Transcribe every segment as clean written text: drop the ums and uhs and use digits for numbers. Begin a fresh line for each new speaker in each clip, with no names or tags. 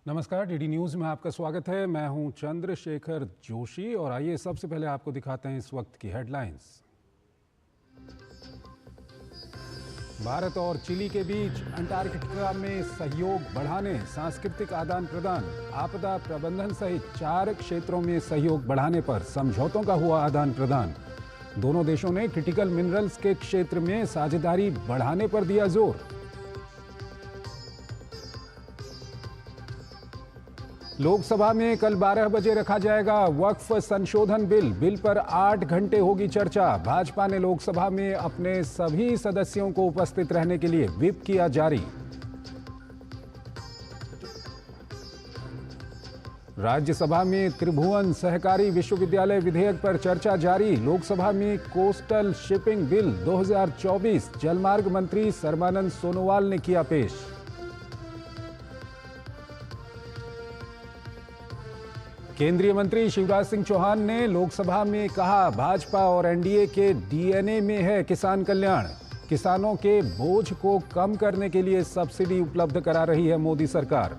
नमस्कार, DD news में आपका स्वागत है। मैं हूं चंद्रशेखर जोशी और आइए सबसे पहले आपको दिखाते हैं इस वक्त की हेडलाइंस। भारत और चिली के बीच अंटार्कटिका में सहयोग बढ़ाने, सांस्कृतिक आदान प्रदान, आपदा प्रबंधन सहित 4 क्षेत्रों में सहयोग बढ़ाने पर समझौतों का हुआ आदान प्रदान। दोनों देशों ने क्रिटिकल मिनरल्स के क्षेत्र में साझेदारी बढ़ाने पर दिया जोर। लोकसभा में कल 12 बजे रखा जाएगा वक्फ संशोधन बिल पर 8 घंटे होगी चर्चा। भाजपा ने लोकसभा में अपने सभी सदस्यों को उपस्थित रहने के लिए व्हिप किया जारी। राज्यसभा में त्रिभुवन सहकारी विश्वविद्यालय विधेयक पर चर्चा जारी। लोकसभा में कोस्टल शिपिंग बिल 2024 जलमार्ग मंत्री सर्बानंद सोनोवाल ने किया पेश। केंद्रीय मंत्री शिवराज सिंह चौहान ने लोकसभा में कहा, भाजपा और एनडीए के डीएनए में है किसान कल्याण। किसानों के बोझ को कम करने के लिए सब्सिडी उपलब्ध करा रही है मोदी सरकार।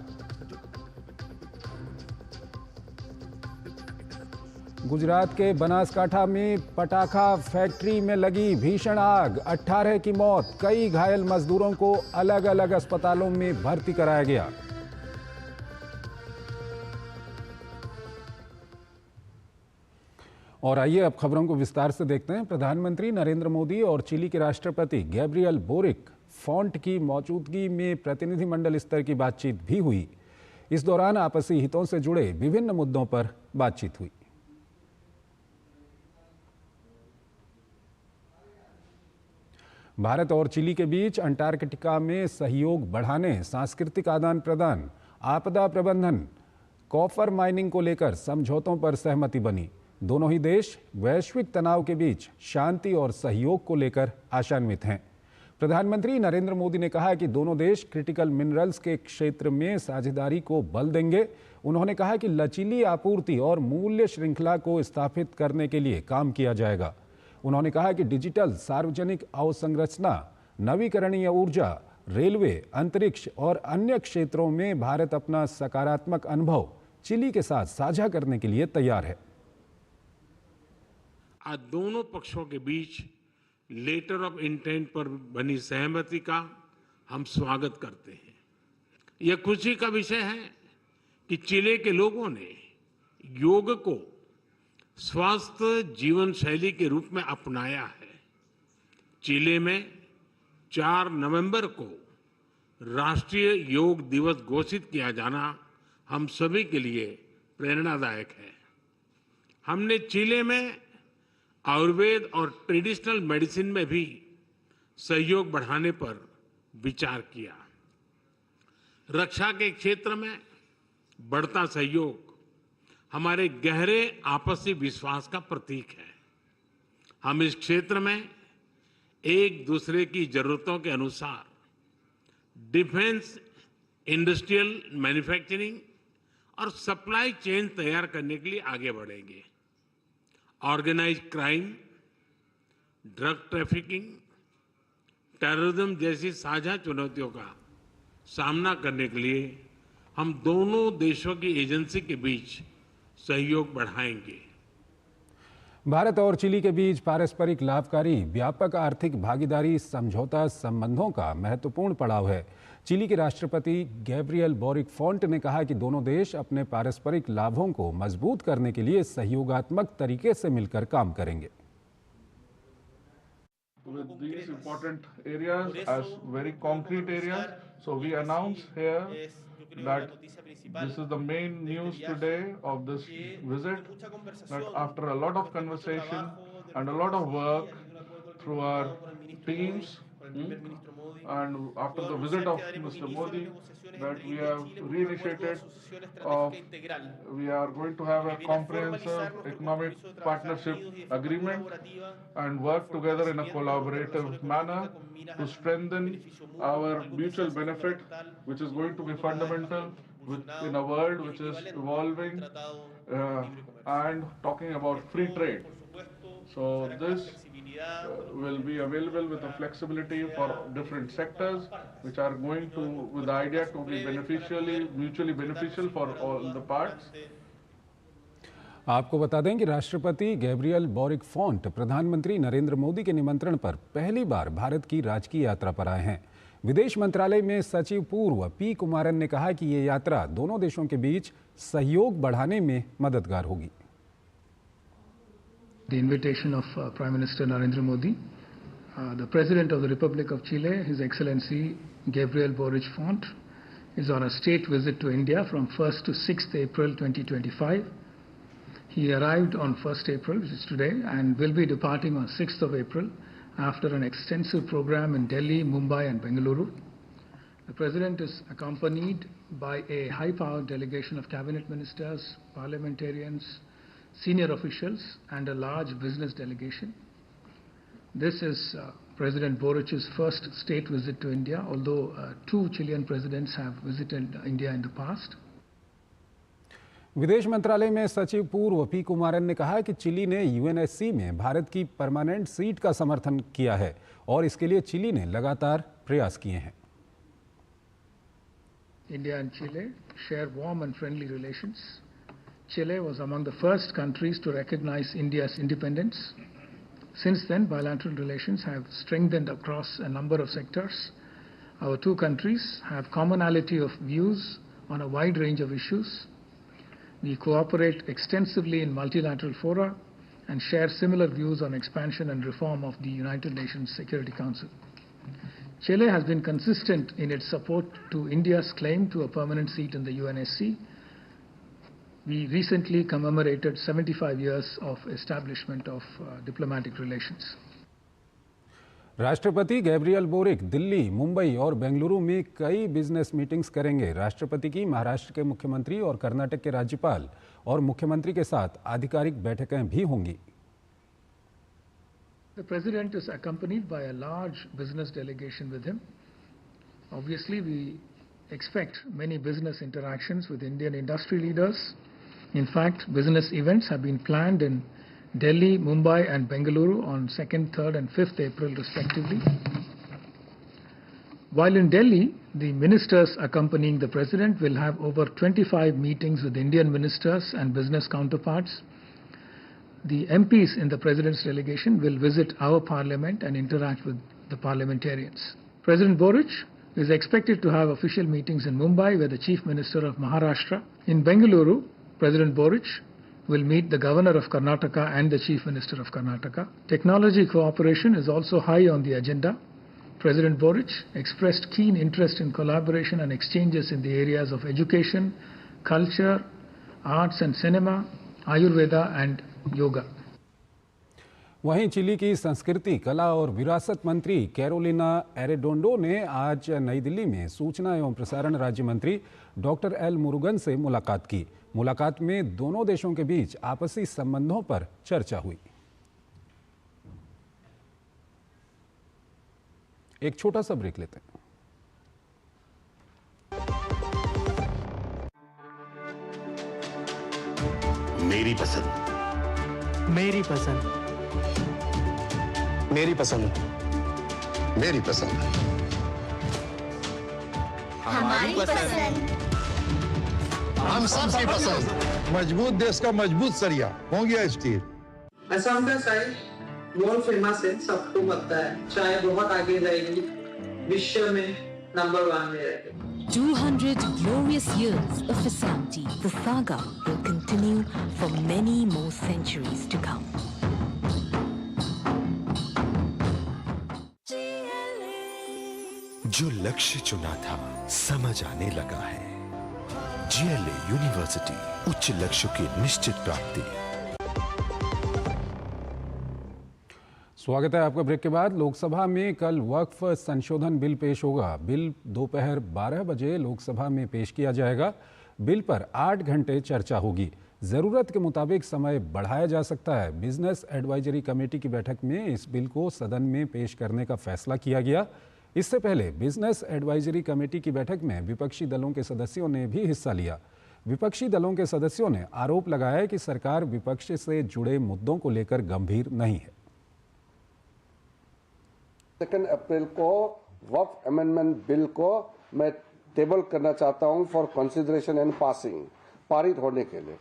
गुजरात के बनासकांठा में पटाखा फैक्ट्री में लगी भीषण आग, 18 की मौत, कई घायल मजदूरों को अलग अलग अस्पतालों में भर्ती कराया गया। और आइए अब खबरों को विस्तार से देखते हैं। प्रधानमंत्री नरेंद्र मोदी और चिली के राष्ट्रपति गैब्रियल बोरिक फॉन्ट की मौजूदगी में प्रतिनिधिमंडल स्तर की बातचीत भी हुई। इस दौरान आपसी हितों से जुड़े विभिन्न मुद्दों पर बातचीत हुई। भारत और चिली के बीच अंटार्कटिका में सहयोग बढ़ाने, सांस्कृतिक आदान प्रदान, आपदा प्रबंधन, कॉपर माइनिंग को लेकर समझौतों पर सहमति बनी। दोनों ही देश वैश्विक तनाव के बीच शांति और सहयोग को लेकर आशान्वित हैं। प्रधानमंत्री नरेंद्र मोदी ने कहा कि दोनों देश क्रिटिकल मिनरल्स के क्षेत्र में साझेदारी को बल देंगे। उन्होंने कहा कि लचीली आपूर्ति और मूल्य श्रृंखला को स्थापित करने के लिए काम किया जाएगा। उन्होंने कहा कि डिजिटल सार्वजनिक अवसंरचना, नवीकरणीय ऊर्जा, रेलवे, अंतरिक्ष और अन्य क्षेत्रों में भारत अपना सकारात्मक अनुभव चिली के साथ साझा करने के लिए तैयार है।
आज दोनों पक्षों के बीच लेटर ऑफ इंटेंट पर बनी सहमति का हम स्वागत करते हैं। यह खुशी का विषय है कि चिले के लोगों ने योग को स्वस्थ जीवन शैली के रूप में अपनाया है। चिले में 4 नवंबर को राष्ट्रीय योग दिवस घोषित किया जाना हम सभी के लिए प्रेरणादायक है। हमने चिले में आयुर्वेद और ट्रेडिशनल मेडिसिन में भी सहयोग बढ़ाने पर विचार किया। रक्षा के क्षेत्र में बढ़ता सहयोग हमारे गहरे आपसी विश्वास का प्रतीक है। हम इस क्षेत्र में एक दूसरे की जरूरतों के अनुसार डिफेंस, इंडस्ट्रियल मैन्युफैक्चरिंग और सप्लाई चेन तैयार करने के लिए आगे बढ़ेंगे। Organised crime, drug trafficking, terrorism जैसी साझा चुनौतियों का सामना करने के लिए हम दोनों देशों की एजेंसी के बीच सहयोग बढ़ाएंगे।
भारत और चिली के बीच पारस्परिक लाभकारी व्यापक आर्थिक भागीदारी समझौता संबंधों का महत्वपूर्ण पड़ाव है। चिली के राष्ट्रपति गैब्रियल बोरिक फॉन्ट ने कहा कि दोनों देश अपने पारस्परिक लाभों को मजबूत करने के लिए सहयोगात्मक तरीके से मिलकर काम करेंगे।
With these important areas as very concrete areas, so we announce here that this is the main news today of this visit, that after a lot of conversation and a lot of work through our teams, and after the visit of Mr. Modi, that we have reinitiated we are going to have a comprehensive economic partnership agreement and work together in a collaborative manner to strengthen our mutual benefit, which is going to be fundamental in a world which is evolving and talking about free trade. So this will be available with a flexibility for different sectors, which are going to, with the idea to be mutually beneficial for all the parts.
आपको बता दें कि राष्ट्रपति Gabriel boric font प्रधानमंत्री नरेंद्र मोदी के निमंत्रण पर पहली बार भारत की राजकीय यात्रा पर आए हैं। विदेश मंत्रालय में सचिव पूर्व पी कुमारन ने कहा कि ये यात्रा दोनों देशों के बीच सहयोग बढ़ाने में मददगार होगी।
The invitation of Prime Minister Narendra Modi, the President of the Republic of Chile, His Excellency Gabriel Boric Font, is on a state visit to India from 1st to 6th April 2025. He arrived on 1st April, which is today, and will be departing on 6th of April after an extensive program in Delhi, Mumbai and Bengaluru. The President is accompanied by a high-powered delegation of cabinet ministers, parliamentarians, senior officials and a large business delegation. This is President Boric's first state visit to India, although two Chilean presidents have visited India in the past.
विदेश मंत्रालय में सचिव पूर्व P Kumaran ने कहा कि chilli ने UNSC में भारत की परमानेंट सीट का समर्थन किया है और इसके लिए चिली ने लगातार प्रयास किए हैं।
India and Chile share warm and friendly relations. Chile was among the first countries to recognize India's independence. Since then, bilateral relations have strengthened across a number of sectors. Our two countries have commonality of views on a wide range of issues. We cooperate extensively in multilateral fora and share similar views on expansion and reform of the United Nations Security Council. Chile has been consistent in its support to India's claim to a permanent seat in the UNSC. We recently commemorated 75 years of establishment of diplomatic relations.
राष्ट्रपति Gabriel boric Delhi, Mumbai और बेंगलुरु में कई business meetings करेंगे। राष्ट्रपति की महाराष्ट्र के मुख्यमंत्री और कर्नाटक के राज्यपाल और मुख्यमंत्री के साथ आधिकारिक बैठकें भी होंगी।
The President is accompanied by a large business delegation with him. Obviously, we expect many business interactions with Indian industry leaders. In fact, business events have been planned in Delhi, Mumbai and Bengaluru on 2nd, 3rd and 5th April respectively. While in Delhi, the ministers accompanying the President will have over 25 meetings with Indian ministers and business counterparts. The MPs in the President's delegation will visit our parliament and interact with the parliamentarians. President Boric is expected to have official meetings in Mumbai with the Chief Minister of Maharashtra. In Bengaluru, President Boric will meet the Governor of Karnataka and the Chief Minister of Karnataka. Technology cooperation is also high on the agenda. President Boric expressed keen interest in collaboration and exchanges in the areas of education, culture, arts and cinema, Ayurveda and yoga.
वहीं chilli की संस्कृति, कला और विरासत मंत्री Carolina एरेडोंडो ने आज नई दिल्ली में सूचना एवं प्रसारण राज्य मंत्री डॉक्टर एल मुरुगन से मुलाकात की। मुलाकात में दोनों देशों के बीच आपसी संबंधों पर चर्चा हुई। एक छोटा सा ब्रेक लेते हैं।
मेरी पसंद,
मेरी पसंद,
मेरी पसंद, मेरी पसंद,
हमारी पसंद,
हम सबकी पसंद। मजबूत देश का मजबूत सरिया हो गया स्टील।
असम का चाय वर्ल्ड फेमस है, सबको पता है। चाय बहुत आगे रहेगी, विश्व में नंबर 1 में रहेगी।
200 glorious years of Assam tea. The saga will continue for many more centuries to come.
जो लक्ष्य चुना था समझ आने लगा है। GLA यूनिवर्सिटी, उच्च लक्ष्य की निश्चित प्राप्ति।
स्वागत है आपका ब्रेक के बाद। लोकसभा में कल वक्फ संशोधन बिल पेश होगा। बिल दोपहर 12 बजे लोकसभा में पेश किया जाएगा। बिल पर 8 घंटे चर्चा होगी। ज़रूरत के मुताबिक समय बढ़ाया जा सकता है। बिजनेस एडवाइजरी कमेटी की बैठक में इस बिल को सदन में पेश करने का फैसला किया गया। इससे पहले बिजनेस एडवाइजरी कमेटी की बैठक में विपक्षी दलों के सदस्यों ने भी हिस्सा लिया। विपक्षी दलों के सदस्यों ने आरोप लगाया कि सरकार विपक्ष से जुड़े मुद्दों को लेकर गंभीर नहीं है।
2 अप्रैल को वक्फ अमेंडमेंट बिल को मैं टेबल करना चाहता हूं फॉर कंसिडरेशन एंड पासिंग, पारित होने के लिए।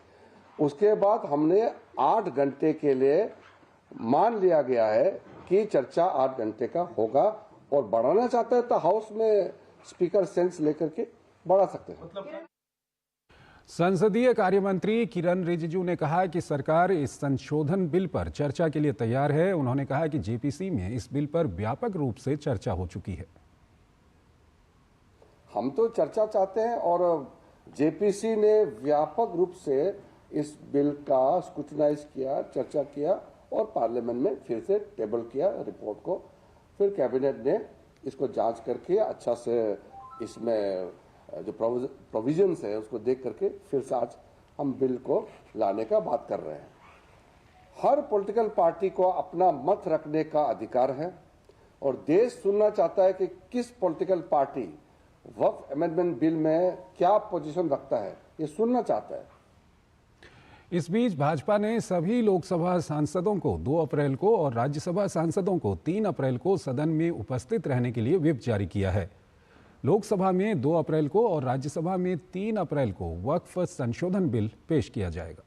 उसके बाद हमने 8 घंटे के लिए मान लिया गया है कि चर्चा 8 घंटे का होगा, और बढ़ाना चाहता है तो हाउस में स्पीकर सेंस लेकर के बढ़ा सकते हैं।
संसदीय कार्य मंत्री किरण रिजिजू ने कहा कि सरकार इस संशोधन बिल पर चर्चा के लिए तैयार है। उन्होंने कहा कि जेपीसी में इस बिल पर व्यापक रूप से चर्चा हो चुकी है।
हम तो चर्चा चाहते हैं और जेपीसी ने व्यापक रूप से इस बिल का स्क्रूटिनाइज किया, चर्चा किया और पार्लियामेंट में फिर से टेबल किया रिपोर्ट को। फिर कैबिनेट ने इसको जांच करके अच्छा से इसमें जो प्रोविजंस है उसको देख करके फिर से आज हम बिल को लाने का बात कर रहे हैं। हर पॉलिटिकल पार्टी को अपना मत रखने का अधिकार है और देश सुनना चाहता है कि किस पॉलिटिकल पार्टी वक्फ अमेंडमेंट बिल में क्या पोजीशन रखता है, ये सुनना चाहता है।
इस बीच भाजपा ने सभी लोकसभा सांसदों को 2 अप्रैल को और राज्यसभा सांसदों को 3 अप्रैल को सदन में उपस्थित रहने के लिए व्हिप जारी किया है। लोकसभा में 2 अप्रैल को और राज्यसभा में 3 अप्रैल को वक्फ संशोधन बिल पेश किया जाएगा।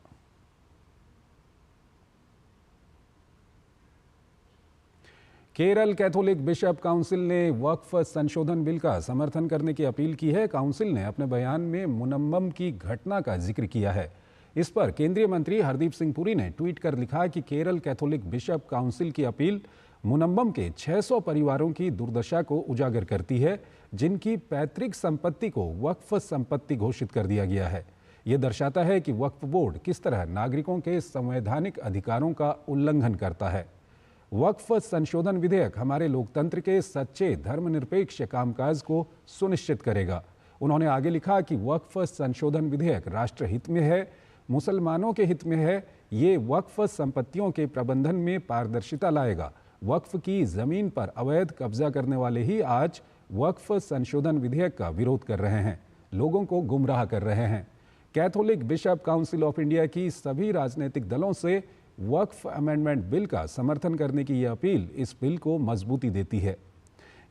केरल कैथोलिक बिशप काउंसिल ने वक्फ संशोधन बिल का समर्थन करने की अपील की है। काउंसिल ने अपने बयान में मुनम्मम की घटना का जिक्र किया है। इस पर केंद्रीय मंत्री हरदीप सिंह पुरी ने ट्वीट कर लिखा कि केरल कैथोलिक बिशप काउंसिल की अपील मुनम्मम के 600 परिवारों की दुर्दशा को उजागर करती है, जिनकी पैतृक संपत्ति को वक्फ संपत्ति घोषित कर दिया गया है। ये दर्शाता है कि वक्फ बोर्ड किस तरह नागरिकों के संवैधानिक अधिकारों का उल्लंघन करता है। वक्फ संशोधन विधेयक हमारे लोकतंत्र के सच्चे धर्मनिरपेक्ष कामकाज को सुनिश्चित करेगा। उन्होंने आगे लिखा कि वक्फ संशोधन विधेयक राष्ट्र हित में है, मुसलमानों के हित में है। ये वक्फ संपत्तियों के प्रबंधन में पारदर्शिता लाएगा। वक्फ की जमीन पर अवैध कब्जा करने वाले ही आज वक्फ संशोधन विधेयक का विरोध कर रहे हैं, लोगों को गुमराह कर रहे हैं। Catholic bishop council of India की सभी राजनीतिक दलों से वक्फ अमेंडमेंट बिल का समर्थन करने की यह अपील इस बिल को मजबूती देती है।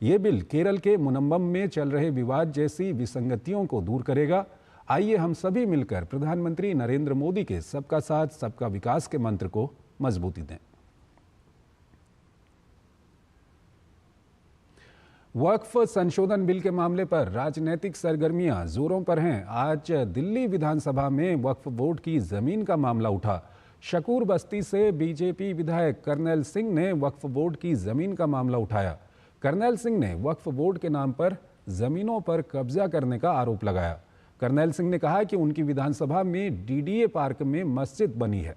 ये बिल केरल के मुनम्मम में चल रहे विवाद जैसी विसंगतियों को दूर करेगा। आइए हम सभी मिलकर प्रधानमंत्री नरेंद्र मोदी के सबका साथ सबका विकास के मंत्र को मजबूती दें। वक्फ संशोधन बिल के मामले पर राजनीतिक सरगर्मियां जोरों पर हैं। आज दिल्ली विधानसभा में वक्फ बोर्ड की जमीन का मामला उठा। शकूर बस्ती से बीजेपी विधायक कर्नैल सिंह ने वक्फ बोर्ड की जमीन का मामला उठाया। कर्नैल सिंह ने वक्फ बोर्ड के नाम पर जमीनों पर कब्जा करने का आरोप लगाया। कर्नैल सिंह ने कहा कि उनकी विधानसभा में डीडीए पार्क में मस्जिद बनी है।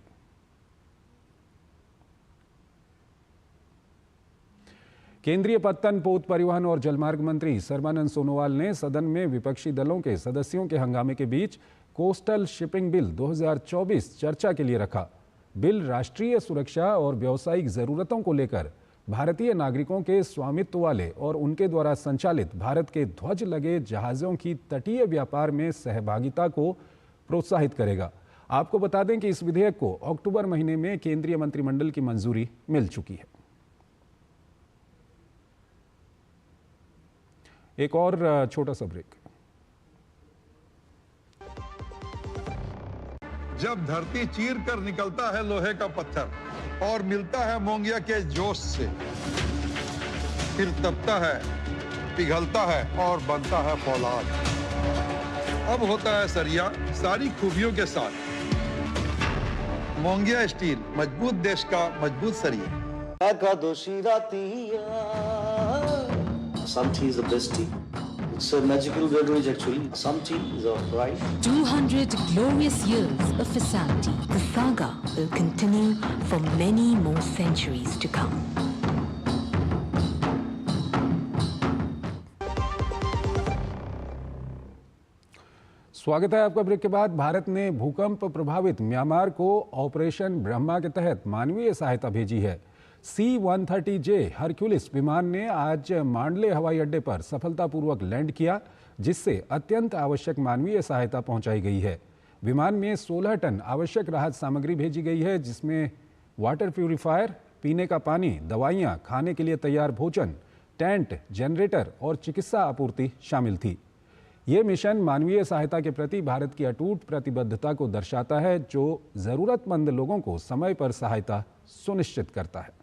केंद्रीय पत्तन, पोत परिवहन और जलमार्ग मंत्री सर्बानंद सोनोवाल ने सदन में विपक्षी दलों के सदस्यों के हंगामे के बीच कोस्टल शिपिंग बिल 2024 चर्चा के लिए रखा। बिल राष्ट्रीय सुरक्षा और व्यावसायिक जरूरतों को लेकर भारतीय नागरिकों के स्वामित्व वाले और उनके द्वारा संचालित भारत के ध्वज लगे जहाज़ों की तटीय व्यापार में सहभागिता को प्रोत्साहित करेगा। आपको बता दें कि इस विधेयक को अक्टूबर महीने में केंद्रीय मंत्रिमंडल की मंजूरी मिल चुकी है। एक और छोटा सा ब्रेक।
जब धरती चीर कर निकलता है लोहे का पत्थर और मिलता है मोंगिया के जोश से, फिर तपता है, पिघलता है और बनता है फौलाद। अब होता है सरिया सारी खूबियों के साथ। मोंगिया स्टील, मजबूत देश का मजबूत सरिया।
Some tea is the best tea. It's a magical beverage actually. Some tea is alright.
200 glorious years of Vasanti. The saga will continue for many more centuries to come.
स्वागत है आपका ब्रेक के बाद। भारत ने भूकंप प्रभावित म्यांमार को operation Brahma के तहत मानवीय सहायता भेजी है। C-130J हरक्यूलिस विमान ने आज मांडले हवाई अड्डे पर सफलतापूर्वक लैंड किया, जिससे अत्यंत आवश्यक मानवीय सहायता पहुंचाई गई है। विमान में 16 टन आवश्यक राहत सामग्री भेजी गई है, जिसमें वाटर प्यूरिफायर, पीने का पानी, दवाइयां, खाने के लिए तैयार भोजन, टेंट, जनरेटर और चिकित्सा आपूर्ति शामिल थी। ये मिशन मानवीय सहायता के प्रति भारत की अटूट प्रतिबद्धता को दर्शाता है, जो जरूरतमंद लोगों को समय पर सहायता सुनिश्चित करता है।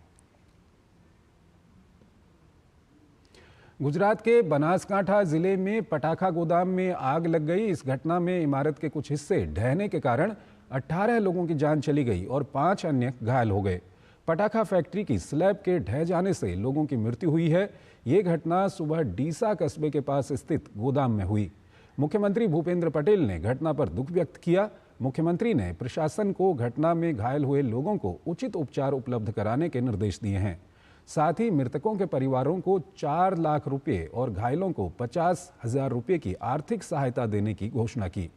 गुजरात के बनासकांठा जिले में पटाखा गोदाम में आग लग गई। इस घटना में इमारत के कुछ हिस्से ढहने के कारण 18 लोगों की जान चली गई और 5 अन्य घायल हो गए। पटाखा फैक्ट्री की स्लैब के ढह जाने से लोगों की मृत्यु हुई है। ये घटना सुबह डीसा कस्बे के पास स्थित गोदाम में हुई। मुख्यमंत्री भूपेंद्र पटेल ने घटना पर दुख व्यक्त किया। मुख्यमंत्री ने प्रशासन को घटना में घायल हुए लोगों को उचित उपचार उपलब्ध कराने के निर्देश दिए हैं। साथ ही मृतकों के परिवारों को 4 लाख रुपये और घायलों को 50,000 रुपये की आर्थिक सहायता देने की घोषणा की।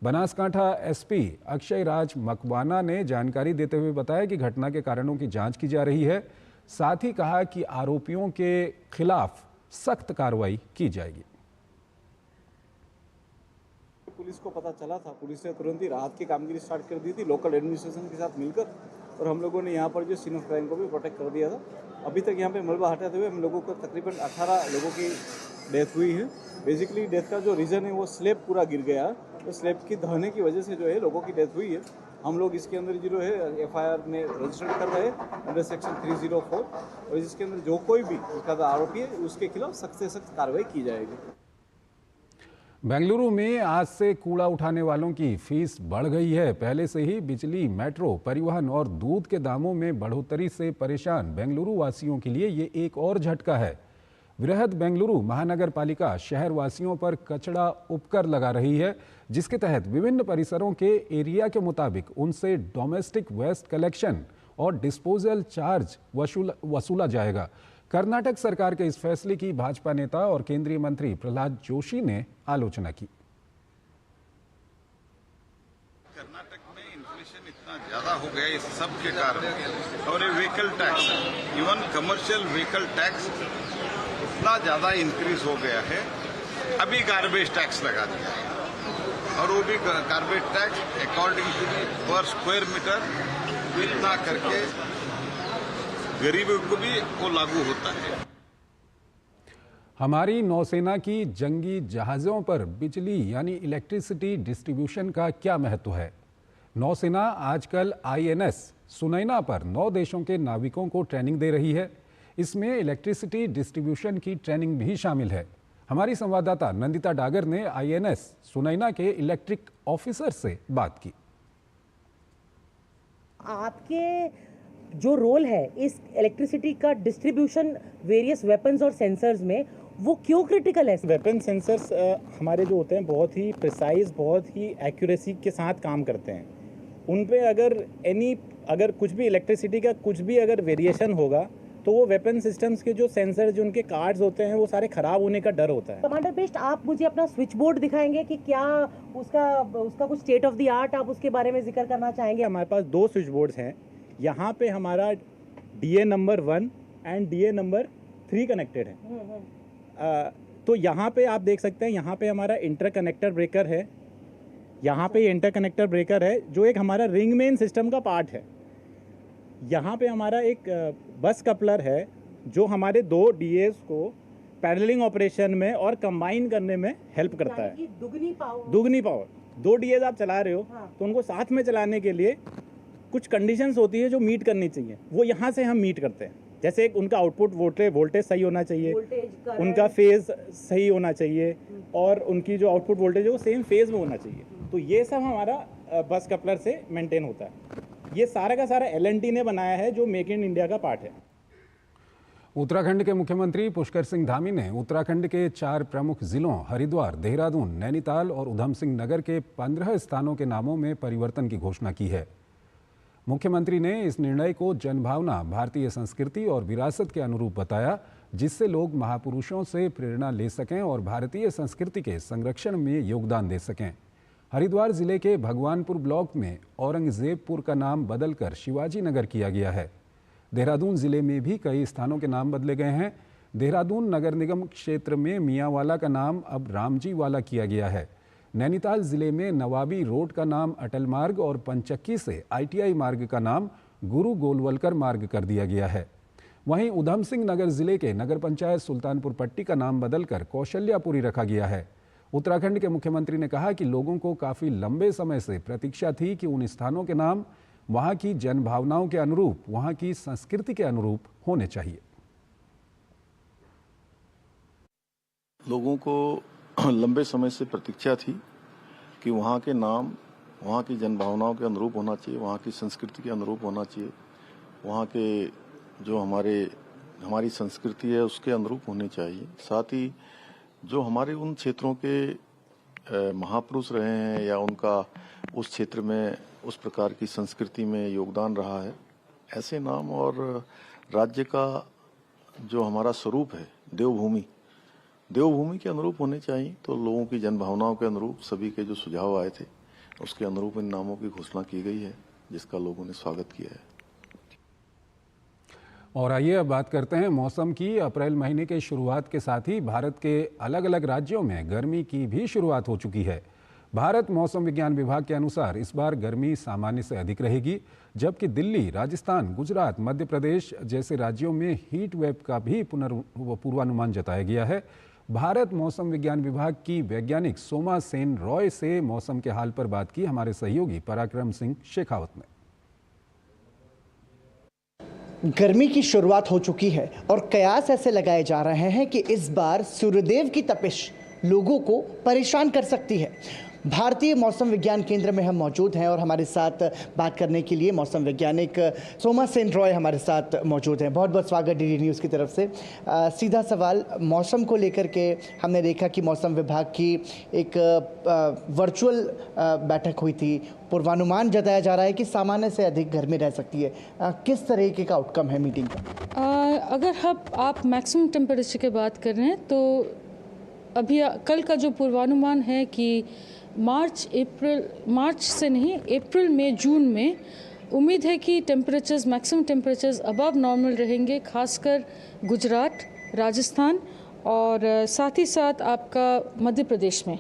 बनासकांठा एसपी अक्षय राज मकवाना ने जानकारी देते हुए बताया कि घटना के कारणों की जांच की जा रही है। साथ ही कहा कि आरोपियों के खिलाफ सख्त कार्रवाई की जाएगी।
पुलिस को पता चला था, पुलिस ने तुरंत ही राहत की कामगिरी स्टार्ट कर दी थी लोकल एडमिनिस्ट्रेशन के साथ मिलकर, और हम लोगों ने यहाँ पर जो सीन ऑफ क्राइम को भी प्रोटेक्ट कर दिया था। अभी तक यहाँ पे मलबा हटाते हुए हम लोगों को तकरीबन 18 लोगों की डेथ हुई है। बेसिकली डेथ का जो रीज़न है वो स्लैब पूरा गिर गया, तो स्लैब की दहने की वजह से जो है लोगों की डेथ हुई है। हम लोग इसके अंदर जो है FIR में रजिस्टर कर रहे हैं अंडर सेक्शन 304, और इसके अंदर जो कोई भी इसका आरोपी है उसके खिलाफ सख्त से सख्त कार्रवाई की जाएगी।
बेंगलुरु में आज से कूड़ा उठाने वालों की फीस बढ़ गई है। पहले से ही बिजली, मेट्रो, परिवहन और दूध के दामों में बढ़ोतरी से परेशान बेंगलुरु वासियों के लिए ये एक और झटका है। बृहद बेंगलुरु महानगर पालिका शहर वासियों पर कचरा उपकर लगा रही है, जिसके तहत विभिन्न परिसरों के एरिया के मुताबिक उनसे डोमेस्टिक वेस्ट कलेक्शन और डिस्पोजल चार्ज वसूला जाएगा। कर्नाटक सरकार के इस फैसले की भाजपा नेता और केंद्रीय मंत्री प्रहलाद जोशी ने आलोचना की।
कर्नाटक में इन्फ्लेशन इतना ज्यादा हो गया इस सब के कारण, और ये vehicle tax, even commercial vehicle tax इतना ज्यादा इंक्रीज हो गया है। अभी गार्बेज टैक्स लगा दिया है, और वो भी garbage tax according to the per square metre इतना करके गरीबों को भी वो लागू होता है।
हमारी नौसेना की जंगी जहाज़ों पर बिजली यानी इलेक्ट्रिसिटी डिस्ट्रीब्यूशन का क्या महत्व है? नौसेना आजकल INS सुनैना पर 9 देशों के नाविकों को ट्रेनिंग दे रही है। इसमें इलेक्ट्रिसिटी डिस्ट्रीब्यूशन की ट्रेनिंग भी शामिल है। हमारी संवाददाता नंदिता डागर ने INS सुनैना के इलेक्ट्रिक ऑफिसर से बात की।
आपके जो रोल है इस इलेक्ट्रिसिटी का डिस्ट्रीब्यूशन वेरियस वेपन्स और सेंसर्स में, वो क्यों क्रिटिकल है?
वेपन सेंसर्स हमारे जो होते हैं बहुत ही प्रिसाइज, बहुत ही एक्यूरेसी के साथ काम करते हैं। उन पे अगर कुछ भी इलेक्ट्रिसिटी का कुछ भी अगर वेरिएशन होगा तो वो वेपन सिस्टम्स के जो सेंसर, जो उनके कार्ड्स होते हैं, वो सारे खराब होने का डर होता है।
कमांडर बेस्ट, आप मुझे अपना स्विच बोर्ड दिखाएंगे कि क्या उसका कुछ स्टेट ऑफ द आर्ट आप उसके बारे में जिक्र करना चाहेंगे?
हमारे पास 2 स्विच बोर्ड्स हैं। यहाँ पे हमारा DA number 1 and DA number 3 connected है। तो यहाँ पे आप देख सकते हैं, यहाँ पे हमारा इंटरकनेक्टर ब्रेकर है। यहाँ पे इंटरकनेक्टर ब्रेकर है जो एक हमारा रिंग मेन सिस्टम का पार्ट है। यहाँ पे हमारा एक बस कपलर है जो हमारे 2 DAs को पैडलिंग ऑपरेशन में और कंबाइन करने में हेल्प करता है। दुगनी पावर 2 DAs आप चला रहे हो, तो उनको साथ में चलाने के लिए कुछ कंडीशंस होती है जो मीट करनी चाहिए, वो यहाँ से हम मीट करते हैं। जैसे उनका आउटपुट वोल्टेज सही होना चाहिए, उनका फेज सही होना चाहिए, और उनकी जो आउटपुट वोल्टेज है वो सेम फेज में होना चाहिए। तो ये सब हमारा बस कपलर से मेंटेन होता है। ये सारा का सारा L&T ने बनाया है, जो मेक इन इंडिया का पार्ट है।
उत्तराखंड के मुख्यमंत्री पुष्कर सिंह धामी ने उत्तराखंड के 4 प्रमुख जिलों हरिद्वार, देहरादून, नैनीताल और उधम सिंह नगर के 15 स्थानों के नामों में परिवर्तन की घोषणा की है। मुख्यमंत्री ने इस निर्णय को जनभावना, भारतीय संस्कृति और विरासत के अनुरूप बताया, जिससे लोग महापुरुषों से प्रेरणा ले सकें और भारतीय संस्कृति के संरक्षण में योगदान दे सकें। हरिद्वार जिले के भगवानपुर ब्लॉक में औरंगजेबपुर का नाम बदलकर शिवाजी नगर किया गया है। देहरादून जिले में भी कई स्थानों के नाम बदले गए हैं। देहरादून नगर निगम क्षेत्र में मियांवाला का नाम अब रामजी वाला किया गया है। नैनीताल जिले में नवाबी रोड का नाम अटल मार्ग और पंचक्की से ITI मार्ग का नाम गुरु गोलवलकर मार्ग कर दिया गया है। वहीं उधम सिंह नगर जिले के नगर पंचायत सुल्तानपुर पट्टी का नाम बदलकर कौशल्यापुरी रखा गया है। उत्तराखंड के मुख्यमंत्री ने कहा कि लोगों को काफी लंबे समय से प्रतीक्षा थी कि उन स्थानों के नाम वहां की जनभावनाओं के अनुरूप, वहां की संस्कृति के अनुरूप होने चाहिए।
लोगों को लंबे समय से प्रतीक्षा थी कि वहाँ के नाम वहाँ की जनभावनाओं के अनुरूप होना चाहिए, वहाँ की संस्कृति के अनुरूप होना चाहिए, वहाँ के जो हमारी संस्कृति है उसके अनुरूप होने चाहिए। साथ ही जो हमारे उन क्षेत्रों के महापुरुष रहे हैं या उनका उस क्षेत्र में उस प्रकार की संस्कृति में योगदान रहा है, ऐसे नाम और राज्य का जो हमारा स्वरूप है देवभूमि के अनुरूप होने चाहिए। तो लोगों की जनभावनाओं के अनुरूप सभी के जो सुझाव आए थे उसके अनुरूप इन नामों की घोषणा की गई है, जिसका लोगों ने स्वागत किया है।
और आइए अब बात करते हैं मौसम की। अप्रैल महीने के शुरुआत के साथ ही भारत के अलग अलग राज्यों में गर्मी की भी शुरुआत हो चुकी है। भारत मौसम विज्ञान विभाग के अनुसार इस बार गर्मी सामान्य से अधिक रहेगी, जबकि दिल्ली, राजस्थान, गुजरात, मध्य प्रदेश जैसे राज्यों में हीट वेव का भी पूर्वानुमान जताया गया है। भारत मौसम विज्ञान विभाग की वैज्ञानिक सोमा सेन रॉय से मौसम के हाल पर बात की हमारे सहयोगी पराक्रम सिंह शेखावत ने।
गर्मी की शुरुआत हो चुकी है और कयास ऐसे लगाए जा रहे हैं कि इस बार सूर्यदेव की तपिश लोगों को परेशान कर सकती है। भारतीय मौसम विज्ञान केंद्र में हम मौजूद हैं और हमारे साथ बात करने के लिए मौसम वैज्ञानिक सोमा सेन रॉय हमारे साथ मौजूद हैं। बहुत बहुत स्वागत DD न्यूज़ की तरफ से। सीधा सवाल मौसम को लेकर के, हमने देखा कि मौसम विभाग की एक वर्चुअल बैठक हुई थी, पूर्वानुमान जताया जा रहा है कि सामान्य से अधिक गर्मी रह सकती है। किस तरीके का आउटकम है मीटिंग का?
अगर आप मैक्सिमम टेम्परेचर की बात कर रहे हैं तो अभी कल का जो पूर्वानुमान है कि मार्च से नहीं, अप्रैल में, जून में उम्मीद है कि temperatures, maximum temperatures above normal रहेंगे, खासकर गुजरात, राजस्थान और साथ ही साथ आपका मध्य प्रदेश में।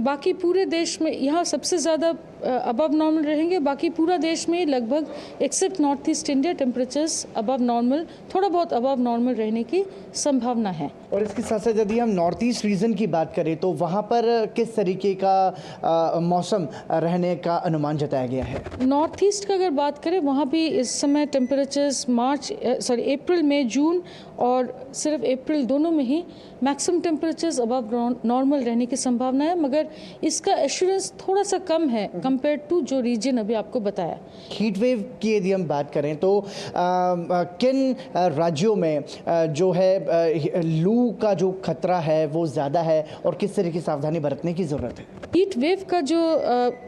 बाकी पूरे देश में यहाँ सबसे ज़्यादा अबव नॉर्मल रहेंगे। बाकी पूरा देश में लगभग except north east India temperatures above normal, थोड़ा बहुत अबव नॉर्मल रहने की संभावना है।
और इसके साथ साथ यदि हम नॉर्थ ईस्ट रीजन की बात करें तो वहाँ पर किस तरीके का मौसम रहने का अनुमान जताया गया है?
नॉर्थ ईस्ट का अगर बात करें, वहाँ भी इस समय टेम्परेचर्स अप्रैल में, जून और सिर्फ अप्रैल दोनों में ही मैक्सिमम टेम्परेचर्स अबव नॉर्मल रहने की संभावना है, मगर इसका एश्योरेंस थोड़ा सा कम है कंपेयर टू जो रीजन अभी आपको बताया।
हीट वेव की यदि हम बात करें तो किन राज्यों में जो है लू का जो खतरा है वो ज़्यादा है और किस तरह की सावधानी बरतने की ज़रूरत है?
हीट वेव का जो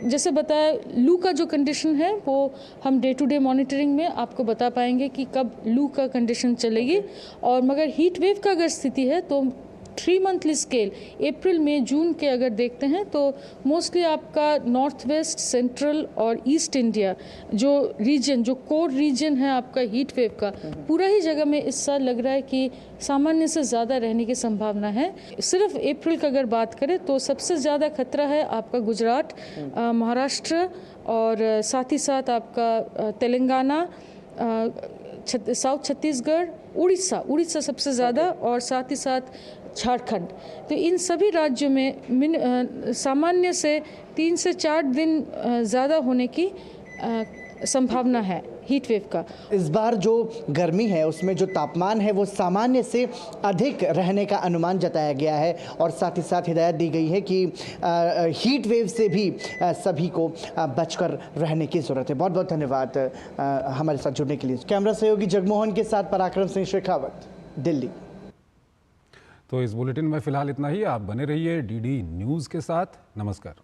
जैसे बताया, लू का जो कंडीशन है वो हम डे टू डे मॉनिटरिंग में आपको बता पाएंगे कि कब लू का कंडीशन चलेगी। और मगर हीट वेव का अगर स्थिति है तो 3 मंथली स्केल अप्रैल में, जून के अगर देखते हैं तो मोस्टली आपका नॉर्थ वेस्ट, सेंट्रल और ईस्ट इंडिया जो रीजन, जो कोर रीजन है आपका हीट वेव का, पूरा ही जगह में इस साल लग रहा है कि सामान्य से ज़्यादा रहने की संभावना है। सिर्फ अप्रैल का अगर बात करें तो सबसे ज़्यादा खतरा है आपका गुजरात, महाराष्ट्र और साथ ही साथ आपका तेलंगाना, साउथ छत्तीसगढ़, उड़ीसा सबसे ज़्यादा और साथ ही साथ झारखंड। तो इन सभी राज्यों में सामान्य से 3 से 4 दिन ज़्यादा होने की संभावना है हीट वेव का।
इस बार जो गर्मी है उसमें जो तापमान है वो सामान्य से अधिक रहने का अनुमान जताया गया है और साथ ही साथ हिदायत दी गई है कि हीट वेव से भी सभी को बचकर रहने की ज़रूरत है। बहुत बहुत धन्यवाद हमारे साथ जुड़ने के लिए। कैमरा सहयोगी जगमोहन के साथ पराक्रम सिंह शेखावत, दिल्ली।
तो इस बुलेटिन में फिलहाल इतना ही। आप बने रहिए DD न्यूज़ के साथ। नमस्कार।